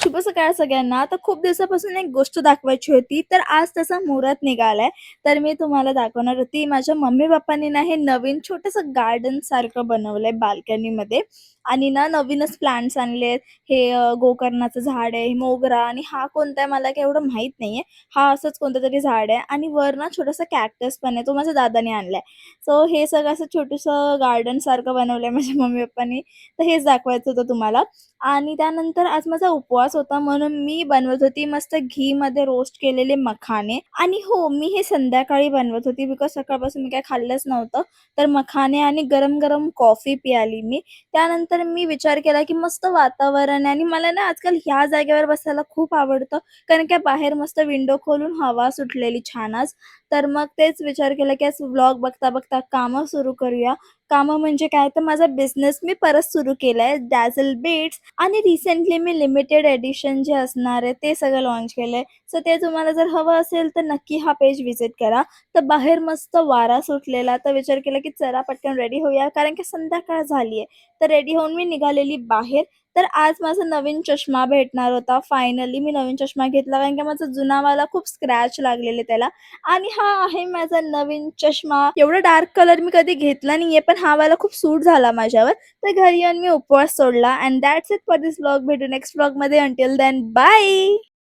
शुभ सकाळ सगळ्यांना. आता खूप दिवसापासून एक गोष्ट दाखवायची होती, तर आज त्याचा मुहूर्त निघालाय. तर मी तुम्हाला दाखवणार होती. माझ्या मम्मी-पप्पांनी ना हे नवीन छोटंसं गार्डनसारखं बनवलंय बाल्कनीमध्ये आणि ना नवीनच प्लांट्स आणलेत. हे गोकर्णाचं झाड आहे, मोगरा आणि हा कोणता आहे मला काही एवढं माहीत नाहीये. हा असंच कोणतंतरी झाड आहे आणि वर ना छोटासा कॅक्टस पण आहे. तो माझ्या दादाने आणलाय. सो हे सगळं असं छोटंसं गार्डनसारखं बनवलंय माझ्या मम्मी-पप्पांनी. तर हेच दाखवायचं होतं तुम्हाला. आणि त्यानंतर आज माझा उपवास होता म्हणून मी बनवत होती मस्त घीमध्ये रोस्ट केलेले मखाने आणि हो, मी हे संध्याकाळी बनवत होती बिकॉज सकाळपासून मी काही खाल्लंच नव्हतं. तर मखाने आणि गरम-गरम कॉफी प्यायली मी. त्यानंतर मी विचार केला, की मस्त वातावरण आहे आणि मला ना आजकाल ह्या जागेवर बसायला खूप आवडतं. कारण की बाहेर मस्त विंडो खोलून हवा सुटलेली छान आज. तर मग तेच विचार केला, की आज व्लॉग बघता-बघता कामं सुरू करूया. कामं म्हणजे काय तर माझा बिझनेस मी परत सुरू केलाय डॅझल बीट्स आणि रिसेंटली मी लिमिटेड एडिशन जे असणार आहे ते सगळं लॉन्च केलंय. सो ते तुम्हाला जर हवं असेल तर नक्की हा पेज व्हिजिट करा. तर बाहेर मस्त वारा सुटलेला तर विचार केला की चला पटकन रेडी होऊया कारण की संध्याकाळ झाली आहे. तर रेडी होऊन मी निघालेली बाहेर. तर आज माझा नवीन चष्मा भेटणार होता. फायनली मी नवीन चष्मा घेतला कारण की माझा जुनावाला खूप स्क्रॅच लागलेले त्याला आणि हा आहे माझा नवीन चष्मा. एवढा डार्क कलर मी कधी घेतला नाहीये, पण हा वाला खूप सूट झाला माझ्यावर. तर घरी येऊन मी उपवास सोडला and that's it for this vlog. भेटू नेक्स्ट व्लॉगमध्ये. Until then bye.